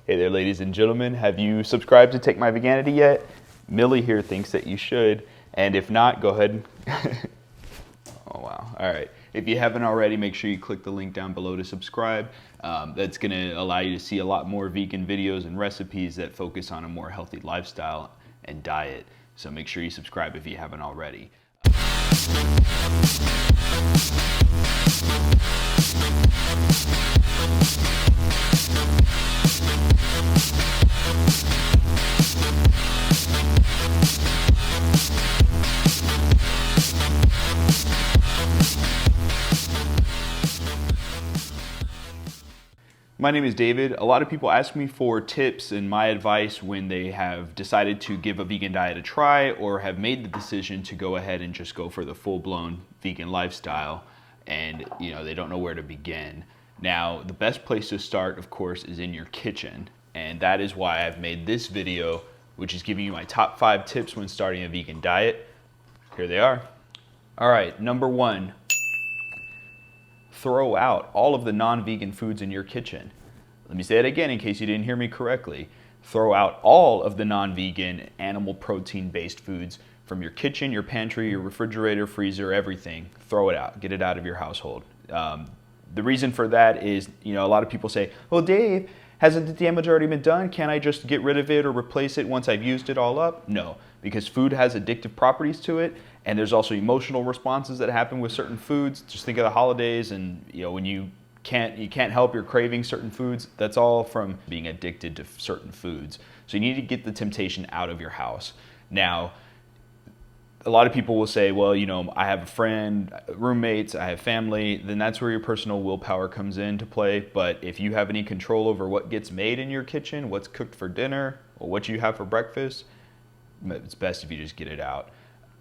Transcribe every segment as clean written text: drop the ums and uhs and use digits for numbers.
Hey there, ladies and gentlemen. Have you subscribed to Take My Veganity yet? Millie here thinks that you should, and if not, go ahead. Oh, wow. All right. If you haven't already, make sure you click the link down below to subscribe. That's going to allow you to see a lot more vegan videos and recipes that focus on a more healthy lifestyle and diet. So make sure you subscribe if you haven't already. My name is David. A lot of people ask me for tips and my advice when they have decided to give a vegan diet a try or have made the decision to go ahead and just go for the full-blown vegan lifestyle, and they don't know where to begin. Now, the best place to start, of course, is in your kitchen, and that is why I've made this video, which is giving you my top 5 tips when starting a vegan diet. Here they are. All right, number 1. Throw out all of the non-vegan foods in your kitchen. Let me say it again in case you didn't hear me correctly. Throw out all of the non-vegan animal protein-based foods from your kitchen, your pantry, your refrigerator, freezer, everything. Throw it out. Get it out of your household. The reason for that is, a lot of people say, well, Dave, hasn't the damage already been done? Can't I just get rid of it or replace it once I've used it all up? No, because food has addictive properties to it, and there's also emotional responses that happen with certain foods. Just think of the holidays, and when you can't help your craving certain foods. That's all from being addicted to certain foods. So you need to get the temptation out of your house. Now, a lot of people will say, well, I have a friend, roommates, I have family, then that's where your personal willpower comes into play. But if you have any control over what gets made in your kitchen, what's cooked for dinner, or what you have for breakfast, it's best if you just get it out.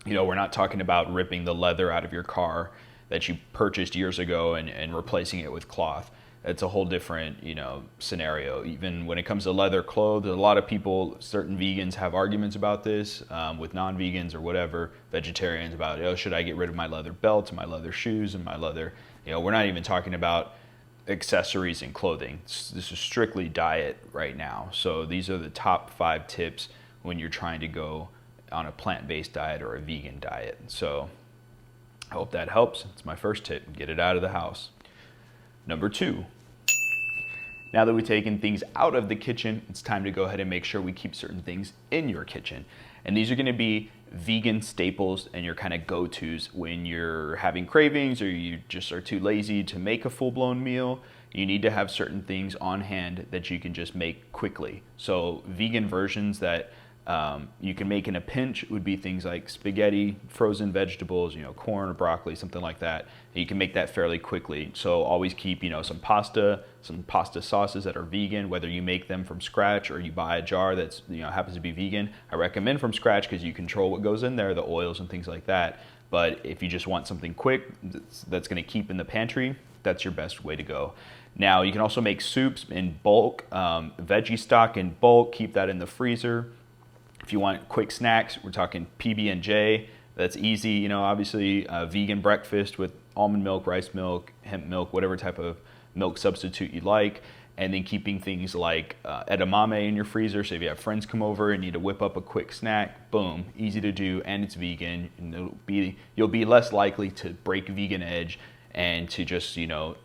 We're not talking about ripping the leather out of your car that you purchased years ago and replacing it with cloth. It's a whole different, scenario. Even when it comes to leather clothes, a lot of people, certain vegans have arguments about this with non-vegans or whatever, vegetarians about, should I get rid of my leather belts, my leather shoes, and my leather, we're not even talking about accessories and clothing. This is strictly diet right now. So these are the top 5 tips when you're trying to go on a plant-based diet or a vegan diet. So I hope that helps. It's my first tip. Get it out of the house. Number 2. Now that we've taken things out of the kitchen, it's time to go ahead and make sure we keep certain things in your kitchen. And these are going to be vegan staples and your kind of go-tos when you're having cravings or you just are too lazy to make a full-blown meal. You need to have certain things on hand that you can just make quickly. So vegan versions that you can make in a pinch would be things like spaghetti, frozen vegetables, corn or broccoli, something like that. You can make that fairly quickly. So always keep, some pasta sauces that are vegan, whether you make them from scratch or you buy a jar that's, happens to be vegan. I recommend from scratch because you control what goes in there, the oils and things like that. But if you just want something quick that's going to keep in the pantry, that's your best way to go. Now, you can also make soups in bulk, veggie stock in bulk, keep that in the freezer. If you want quick snacks, we're talking PB&J. That's easy, obviously vegan breakfast with almond milk, rice milk, hemp milk, whatever type of milk substitute you like. And then keeping things like edamame in your freezer. So if you have friends come over and need to whip up a quick snack, boom, easy to do, and it's vegan. And you'll be less likely to break vegan edge and to just,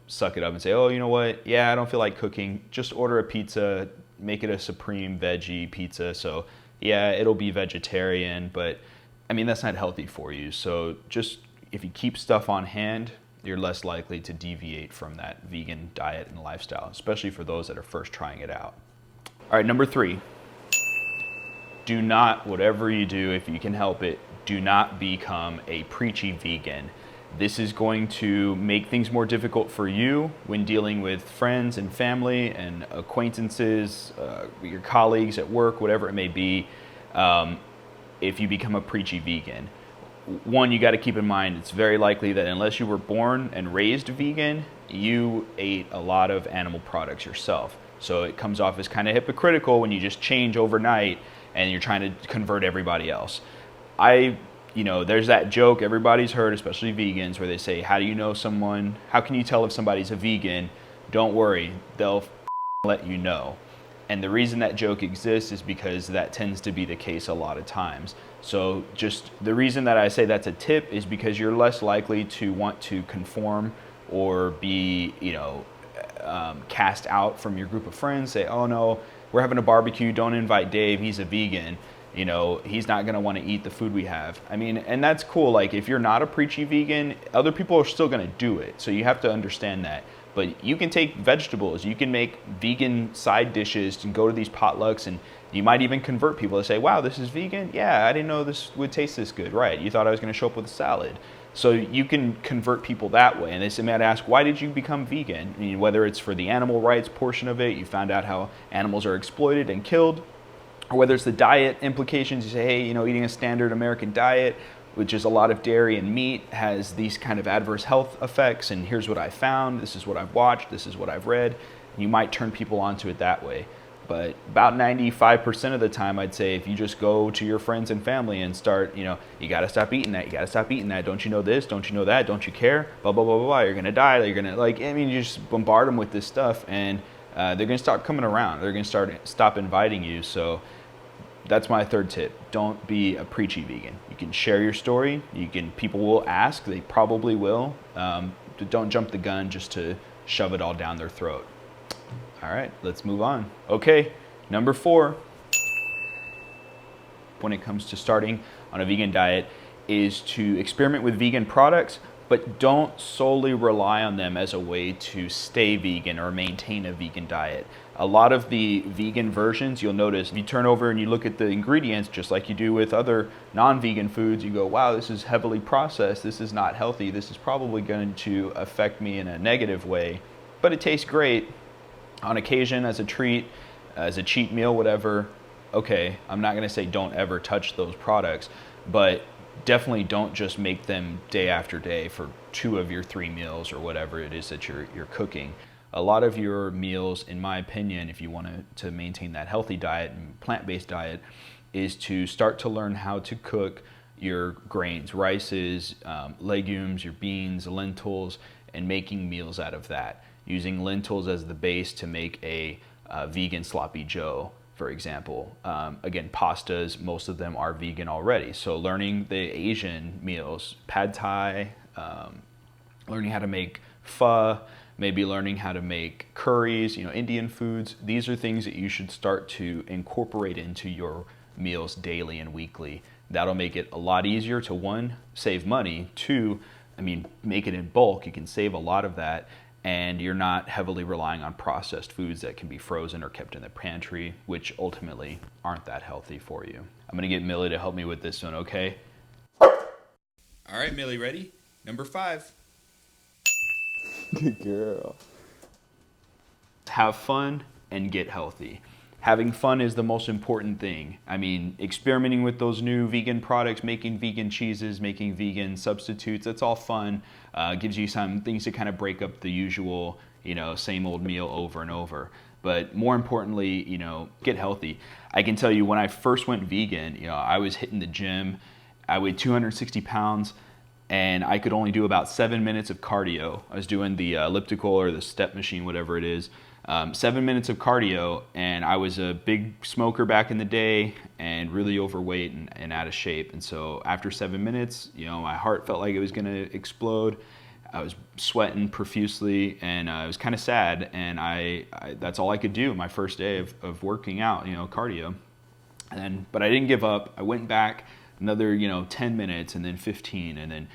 suck it up and say, oh, you know what? Yeah, I don't feel like cooking. Just order a pizza, make it a supreme veggie pizza. So yeah, it'll be vegetarian, but that's not healthy for you. So just if you keep stuff on hand, you're less likely to deviate from that vegan diet and lifestyle, especially for those that are first trying it out. All right, number 3, do not, whatever you do, if you can help it, do not become a preachy vegan. This is going to make things more difficult for you when dealing with friends and family and acquaintances, your colleagues at work, whatever it may be, if you become a preachy vegan. One, you got to keep in mind, it's very likely that unless you were born and raised vegan, you ate a lot of animal products yourself. So it comes off as kind of hypocritical when you just change overnight and you're trying to convert everybody else. There's that joke everybody's heard, especially vegans, where they say, how can you tell if somebody's a vegan? Don't worry, they'll let you know. And the reason that joke exists is because that tends to be the case a lot of times. So just the reason that I say that's a tip is because you're less likely to want to conform or be, cast out from your group of friends. Say, oh no, we're having a barbecue, don't invite Dave, he's a vegan. He's not going to want to eat the food we have. I mean, and that's cool. Like, if you're not a preachy vegan, other people are still going to do it. So you have to understand that. But you can take vegetables, you can make vegan side dishes and go to these potlucks, and you might even convert people to say, wow, this is vegan? Yeah, I didn't know this would taste this good. Right, you thought I was going to show up with a salad. So you can convert people that way. And they might ask, why did you become vegan? I mean, whether it's for the animal rights portion of it, you found out how animals are exploited and killed, or whether it's the diet implications, you say, hey, eating a standard American diet, which is a lot of dairy and meat, has these kind of adverse health effects, and here's what I found, this is what I've watched, this is what I've read. You might turn people onto it that way. But about 95% of the time, I'd say, if you just go to your friends and family and start, you gotta stop eating that, you gotta stop eating that, don't you know this, don't you know that, don't you care, blah, blah, blah, blah, blah, you're gonna die, you're gonna, you just bombard them with this stuff, and they're gonna start coming around, they're gonna stop inviting you. So that's my third tip. Don't be a preachy vegan. You can share your story. People will ask. They probably will. Don't jump the gun just to shove it all down their throat. All right, let's move on. Okay, number 4, when it comes to starting on a vegan diet, is to experiment with vegan products, but don't solely rely on them as a way to stay vegan or maintain a vegan diet. A lot of the vegan versions, you'll notice, if you turn over and you look at the ingredients, just like you do with other non-vegan foods, you go, wow, this is heavily processed, this is not healthy, this is probably going to affect me in a negative way, but it tastes great on occasion as a treat, as a cheat meal, whatever. Okay, I'm not gonna say don't ever touch those products, but definitely don't just make them day after day for 2 of your 3 meals or whatever it is that you're cooking. A lot of your meals, in my opinion, if you want to maintain that healthy diet and plant-based diet, is to start to learn how to cook your grains, rices, legumes, your beans, lentils, and making meals out of that. Using lentils as the base to make a vegan sloppy joe, for example. Again, pastas, most of them are vegan already. So learning the Asian meals, pad thai, learning how to make pho, maybe learning how to make curries, Indian foods. These are things that you should start to incorporate into your meals daily and weekly. That'll make it a lot easier to, 1, save money, 2, make it in bulk. You can save a lot of that, and you're not heavily relying on processed foods that can be frozen or kept in the pantry, which ultimately aren't that healthy for you. I'm gonna get Millie to help me with this one, okay? All right, Millie, ready? Number 5. Good girl. Have fun and get healthy. Having fun is the most important thing. Experimenting with those new vegan products, making vegan cheeses, making vegan substitutes, that's all fun. Gives you some things to kind of break up the usual, same old meal over and over. But more importantly, get healthy. I can tell you, when I first went vegan, I was hitting the gym. I weighed 260 pounds. And I could only do about 7 minutes of cardio. I was doing the elliptical or the step machine, whatever it is. 7 minutes of cardio, and I was a big smoker back in the day and really overweight and out of shape. And so after 7 minutes, my heart felt like it was gonna explode. I was sweating profusely, and it was kind of sad. And I that's all I could do my first day of working out, cardio. But I didn't give up. I went back another 10 minutes, and then 15, and then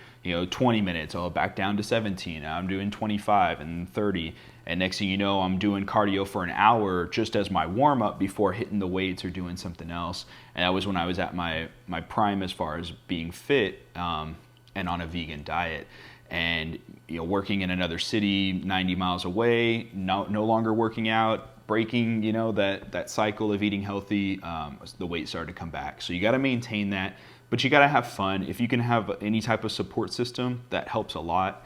20 minutes. I'll back down to 17. Now I'm doing 25 and 30, and next thing you know, I'm doing cardio for an hour just as my warm up before hitting the weights or doing something else. And that was when I was at my prime as far as being fit and on a vegan diet. And working in another city 90 miles away, no longer working out, breaking that cycle of eating healthy, the weight started to come back. So you got to maintain that, but you got to have fun. If you can have any type of support system, that helps a lot.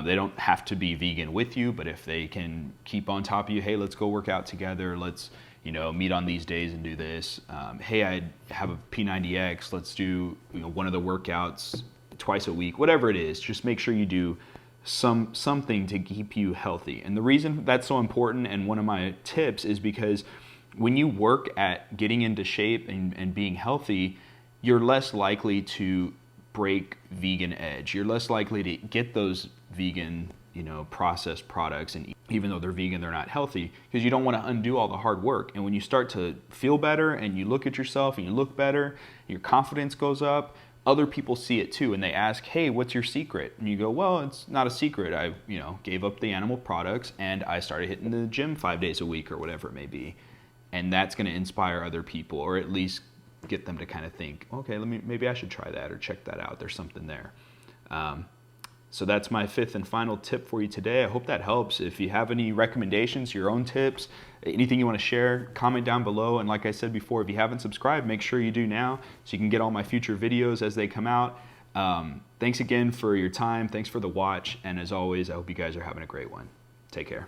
They don't have to be vegan with you, but if they can keep on top of you, hey, let's go work out together, let's meet on these days and do this. Hey, I have a P90X, let's do one of the workouts twice a week, whatever it is. Just make sure you do something to keep you healthy. And the reason that's so important, and one of my tips, is because when you work at getting into shape and being healthy, you're less likely to break vegan edge. You're less likely to get those vegan, processed products, and even though they're vegan, they're not healthy, because you don't want to undo all the hard work. And when you start to feel better and you look at yourself and you look better, your confidence goes up, other people see it too, and they ask, hey, what's your secret? And you go, well, it's not a secret. I gave up the animal products and I started hitting the gym 5 days a week or whatever it may be. And that's going to inspire other people, or at least get them to kind of think, okay, maybe I should try that or check that out. There's something there. So that's my fifth and final tip for you today. I hope that helps. If you have any recommendations, your own tips, anything you want to share, comment down below. And like I said before, if you haven't subscribed, make sure you do now so you can get all my future videos as they come out. Thanks again for your time. Thanks for the watch. And as always, I hope you guys are having a great one. Take care.